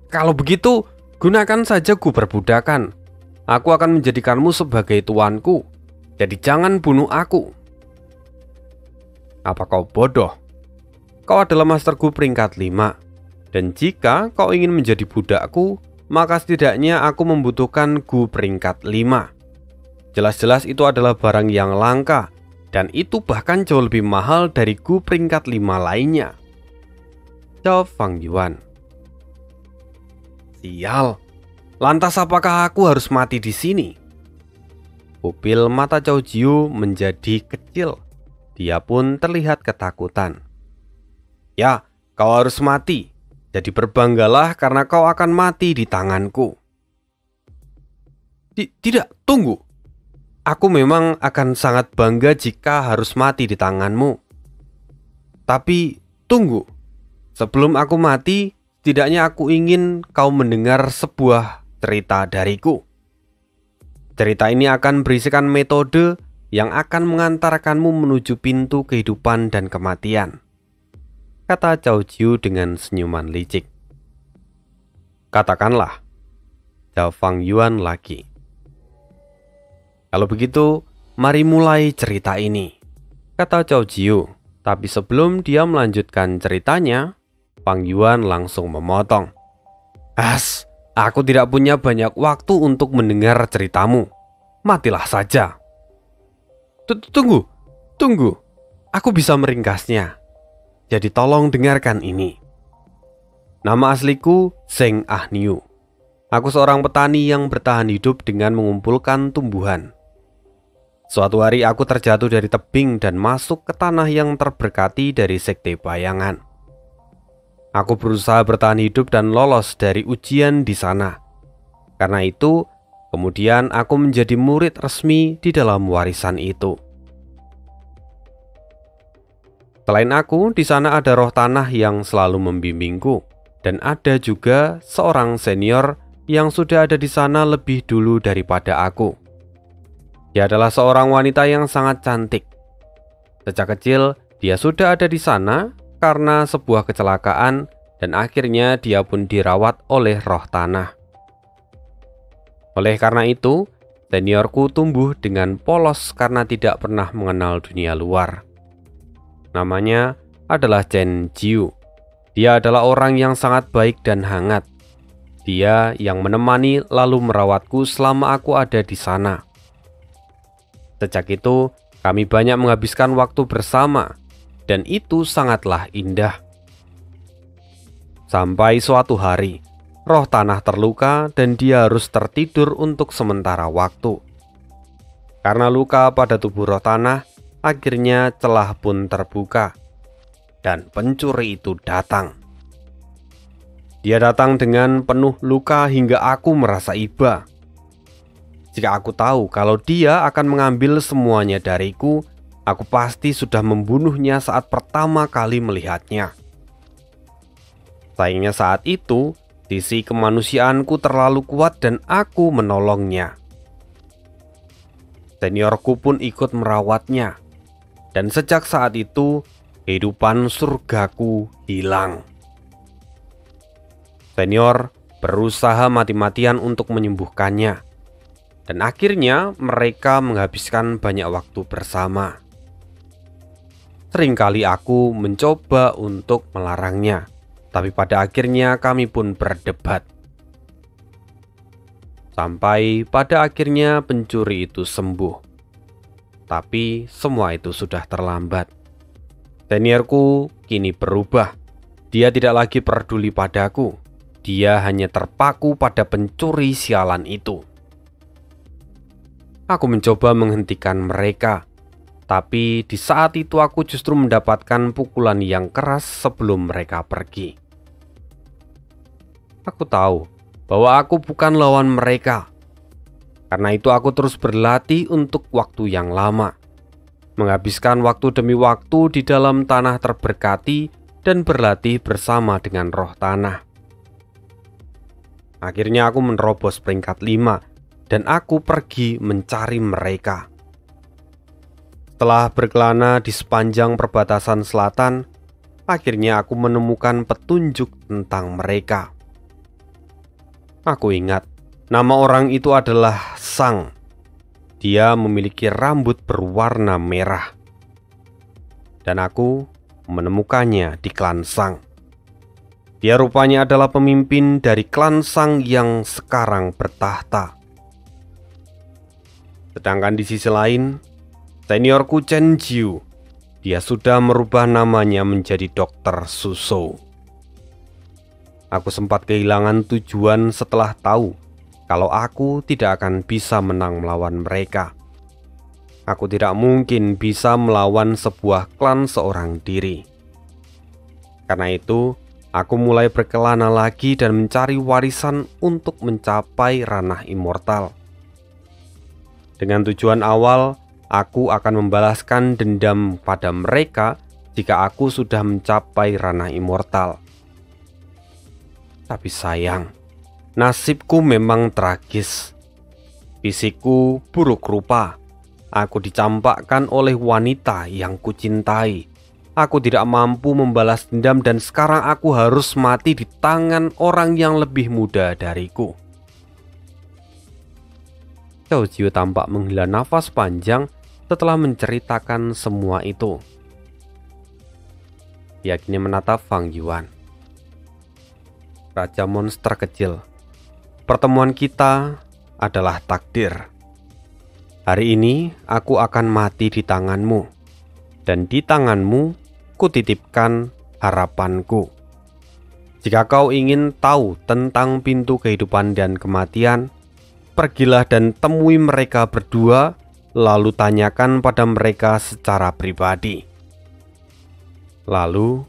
Kalau begitu, gunakan saja Gu Perbudakan. Aku akan menjadikanmu sebagai tuanku. Jadi jangan bunuh aku. Apa kau bodoh? Kau adalah Master Gu peringkat 5. Dan jika kau ingin menjadi budakku, maka setidaknya aku membutuhkan Gu peringkat 5. Jelas-jelas itu adalah barang yang langka, dan itu bahkan jauh lebih mahal dari Gu peringkat 5 lainnya, jawab Fang Yuan. Sial, lantas apakah aku harus mati di sini? Pupil mata Cao Jiu menjadi kecil. Dia pun terlihat ketakutan. Ya, kau harus mati. Jadi berbanggalah karena kau akan mati di tanganku. Tidak, tunggu. Aku memang akan sangat bangga jika harus mati di tanganmu. Tapi tunggu. Sebelum aku mati, setidaknya aku ingin kau mendengar sebuah cerita dariku. Cerita ini akan berisikan metode yang akan mengantarkanmu menuju pintu kehidupan dan kematian, kata Cao Jiu dengan senyuman licik. Katakanlah, jawab Fang Yuan lagi. Kalau begitu, mari mulai cerita ini, kata Cao Jiu. Tapi sebelum dia melanjutkan ceritanya, Fang Yuan langsung memotong. Aku tidak punya banyak waktu untuk mendengar ceritamu. Matilah saja. Tunggu. Aku bisa meringkasnya. Jadi tolong dengarkan ini. Nama asliku Zheng Ahniu. Aku seorang petani yang bertahan hidup dengan mengumpulkan tumbuhan. Suatu hari aku terjatuh dari tebing dan masuk ke tanah yang terberkati dari Sekte Bayangan. Aku berusaha bertahan hidup dan lolos dari ujian di sana. Karena itu, kemudian aku menjadi murid resmi di dalam warisan itu. Selain aku, di sana ada roh tanah yang selalu membimbingku, dan ada juga seorang senior yang sudah ada di sana lebih dulu daripada aku. Dia adalah seorang wanita yang sangat cantik. Sejak kecil, dia sudah ada di sana karena sebuah kecelakaan, dan akhirnya dia pun dirawat oleh roh tanah. Oleh karena itu, Seniorku tumbuh dengan polos karena tidak pernah mengenal dunia luar. Namanya adalah Chen Jiu. Dia adalah orang yang sangat baik dan hangat. Dia yang menemani lalu merawatku selama aku ada di sana. Sejak itu, kami banyak menghabiskan waktu bersama, dan itu sangatlah indah. Sampai suatu hari, roh tanah terluka dan dia harus tertidur untuk sementara waktu. Karena luka pada tubuh roh tanah, akhirnya celah pun terbuka, dan pencuri itu datang. Dia datang dengan penuh luka hingga aku merasa iba. Jika aku tahu kalau dia akan mengambil semuanya dariku, aku pasti sudah membunuhnya saat pertama kali melihatnya. Sayangnya saat itu, sisi kemanusiaanku terlalu kuat dan aku menolongnya. Seniorku pun ikut merawatnya. Dan sejak saat itu, kehidupan surgaku hilang. Senior berusaha mati-matian untuk menyembuhkannya. Dan akhirnya mereka menghabiskan banyak waktu bersama. Seringkali aku mencoba untuk melarangnya, tapi pada akhirnya kami pun berdebat. Sampai pada akhirnya pencuri itu sembuh. Tapi semua itu sudah terlambat. Seniorku kini berubah. Dia tidak lagi peduli padaku. Dia hanya terpaku pada pencuri sialan itu. Aku mencoba menghentikan mereka. Tapi di saat itu aku justru mendapatkan pukulan yang keras sebelum mereka pergi. Aku tahu bahwa aku bukan lawan mereka. Karena itu aku terus berlatih untuk waktu yang lama. Menghabiskan waktu demi waktu di dalam tanah terberkati dan berlatih bersama dengan roh tanah. Akhirnya aku menerobos peringkat 5 dan aku pergi mencari mereka. Setelah berkelana di sepanjang perbatasan selatan, akhirnya aku menemukan petunjuk tentang mereka. Aku ingat, nama orang itu adalah Sang. Dia memiliki rambut berwarna merah. Dan aku menemukannya di klan Sang. Dia rupanya adalah pemimpin dari klan Sang yang sekarang bertahta. Sedangkan di sisi lain, seniorku Chen Jiu, dia sudah merubah namanya menjadi Dr. Suso. Aku sempat kehilangan tujuan setelah tahu kalau aku tidak akan bisa menang melawan mereka. Aku tidak mungkin bisa melawan sebuah klan seorang diri. Karena itu, aku mulai berkelana lagi dan mencari warisan untuk mencapai ranah immortal. Dengan tujuan awal, aku akan membalaskan dendam pada mereka jika aku sudah mencapai ranah immortal. Tapi sayang, nasibku memang tragis. Fisikku buruk rupa. Aku dicampakkan oleh wanita yang kucintai. Aku tidak mampu membalas dendam dan sekarang aku harus mati di tangan orang yang lebih muda dariku. Zhao Jiu tampak menghela nafas panjang setelah menceritakan semua itu. Dia kini menatap Fang Yuan. Raja monster kecil, pertemuan kita adalah takdir. Hari ini aku akan mati di tanganmu, dan di tanganmu kutitipkan harapanku. Jika kau ingin tahu tentang pintu kehidupan dan kematian, pergilah dan temui mereka berdua, lalu tanyakan pada mereka secara pribadi. Lalu,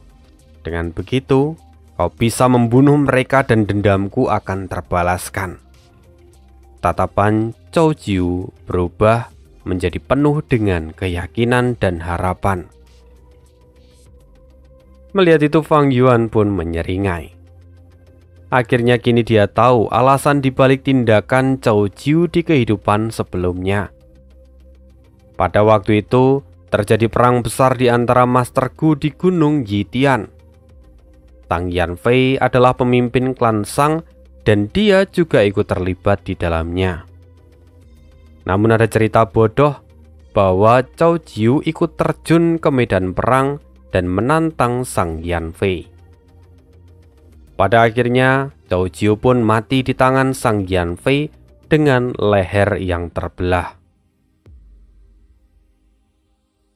dengan begitu, kau bisa membunuh mereka dan dendamku akan terbalaskan. Tatapan Zhao Jiu berubah menjadi penuh dengan keyakinan dan harapan. Melihat itu, Fang Yuan pun menyeringai. Akhirnya kini dia tahu alasan dibalik tindakan Zhao Jiu di kehidupan sebelumnya. Pada waktu itu, terjadi perang besar di antara Master Gu di Gunung Yitian. Tang Yanfei adalah pemimpin klan Sang dan dia juga ikut terlibat di dalamnya. Namun ada cerita bodoh bahwa Cao Jiu ikut terjun ke medan perang dan menantang Sang Yanfei. Pada akhirnya, Cao Jiu pun mati di tangan Sang Yanfei dengan leher yang terbelah.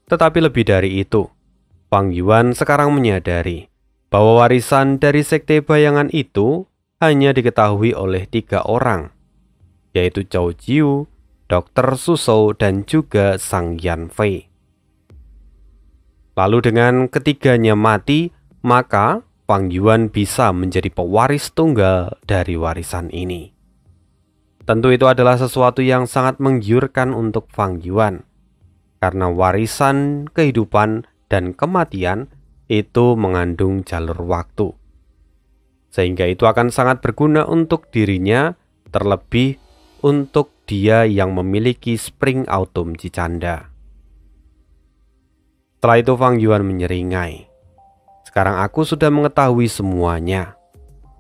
Tetapi lebih dari itu, Fang Yuan sekarang menyadari bahwa warisan dari sekte bayangan itu hanya diketahui oleh 3 orang, yaitu Cao Jiu, Dr. Suzhou, dan juga Sang Yanfei. Lalu dengan ketiganya mati, maka Fang Yuan bisa menjadi pewaris tunggal dari warisan ini. Tentu itu adalah sesuatu yang sangat menggiurkan untuk Fang Yuan, karena warisan kehidupan dan kematian itu mengandung jalur waktu. Sehingga itu akan sangat berguna untuk dirinya, terlebih untuk dia yang memiliki Spring Autumn Cicanda. Setelah itu Fang Yuan menyeringai. Sekarang aku sudah mengetahui semuanya.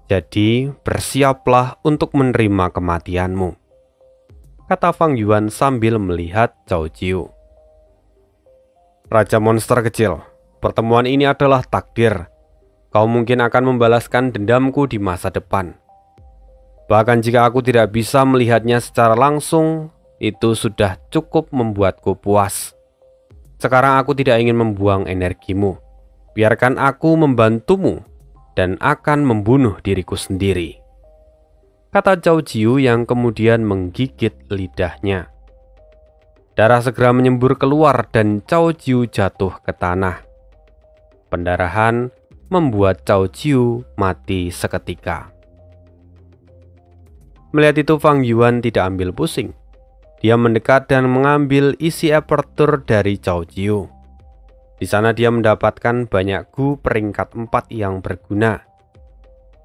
Jadi bersiaplah untuk menerima kematianmu, kata Fang Yuan sambil melihat Cao Jiu. Raja monster kecil, pertemuan ini adalah takdir. Kau mungkin akan membalaskan dendamku di masa depan. Bahkan jika aku tidak bisa melihatnya secara langsung, itu sudah cukup membuatku puas. Sekarang aku tidak ingin membuang energimu. Biarkan aku membantumu dan akan membunuh diriku sendiri, kata Cao Jiu yang kemudian menggigit lidahnya. Darah segera menyembur keluar dan Cao Jiu jatuh ke tanah. Pendarahan membuat Cao Jiu mati seketika. Melihat itu Fang Yuan tidak ambil pusing. Dia mendekat dan mengambil isi apertur dari Cao Jiu. Di sana dia mendapatkan banyak gu peringkat 4 yang berguna.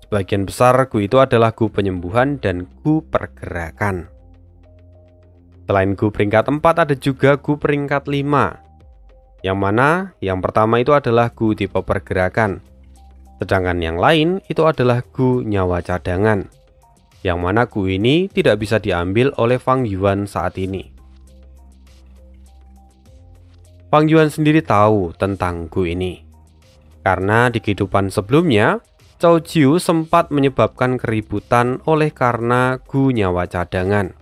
Sebagian besar gu itu adalah gu penyembuhan dan gu pergerakan. Selain gu peringkat 4 ada juga gu peringkat 5. Yang mana yang pertama itu adalah gu tipe pergerakan. Sedangkan yang lain itu adalah gu nyawa cadangan. Yang mana gu ini tidak bisa diambil oleh Fang Yuan saat ini. Fang Yuan sendiri tahu tentang gu ini, karena di kehidupan sebelumnya, Cao Jiu sempat menyebabkan keributan oleh karena gu nyawa cadangan.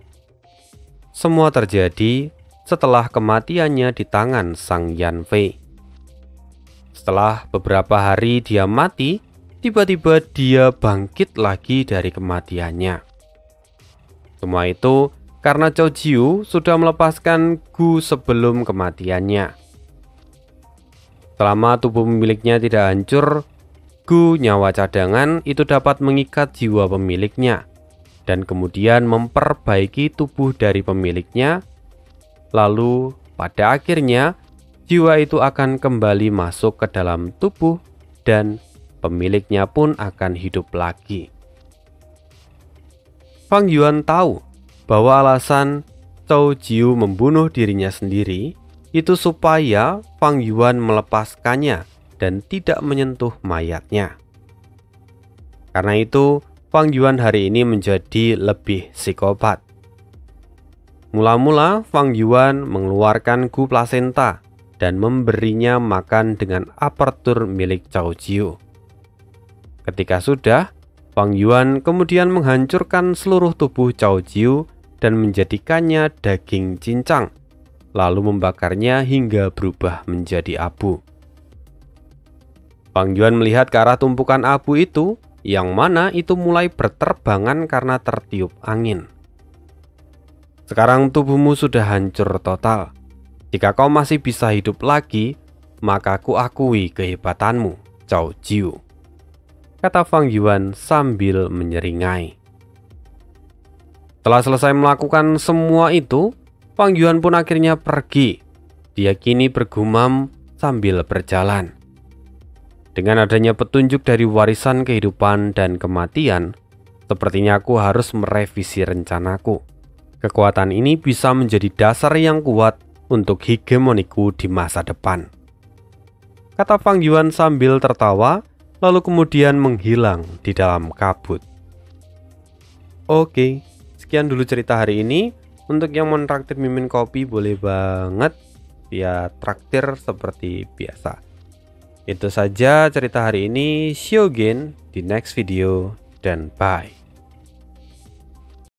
Semua terjadi setelah kematiannya di tangan Sang Yanfei. Setelah beberapa hari dia mati, tiba-tiba dia bangkit lagi dari kematiannya. Semua itu karena Cao Jiu sudah melepaskan gu sebelum kematiannya. Selama tubuh pemiliknya tidak hancur, gu nyawa cadangan itu dapat mengikat jiwa pemiliknya dan kemudian memperbaiki tubuh dari pemiliknya. Lalu pada akhirnya jiwa itu akan kembali masuk ke dalam tubuh dan pemiliknya pun akan hidup lagi. Fang Yuan tahu bahwa alasan Cao Jiu membunuh dirinya sendiri itu supaya Fang Yuan melepaskannya dan tidak menyentuh mayatnya. Karena itu, Fang Yuan hari ini menjadi lebih psikopat. Mula-mula Fang Yuan mengeluarkan gu plasenta dan memberinya makan dengan apertur milik Cao Jiu. Ketika sudah, Fang Yuan kemudian menghancurkan seluruh tubuh Cao Jiu dan menjadikannya daging cincang, lalu membakarnya hingga berubah menjadi abu. Fang Yuan melihat ke arah tumpukan abu itu, yang mana itu mulai berterbangan karena tertiup angin. Sekarang tubuhmu sudah hancur total. Jika kau masih bisa hidup lagi, maka aku akui kehebatanmu, Cao Jiu, kata Fang Yuan sambil menyeringai. Setelah selesai melakukan semua itu, Fang Yuan pun akhirnya pergi. Dia kini bergumam sambil berjalan. Dengan adanya petunjuk dari warisan kehidupan dan kematian, sepertinya aku harus merevisi rencanaku. Kekuatan ini bisa menjadi dasar yang kuat untuk hegemoniku di masa depan, kata Fang Yuan sambil tertawa, lalu kemudian menghilang di dalam kabut. Oke, sekian dulu cerita hari ini. Untuk yang mau traktir Mimin kopi boleh banget via traktir seperti biasa. Itu saja cerita hari ini. See you again di next video dan bye.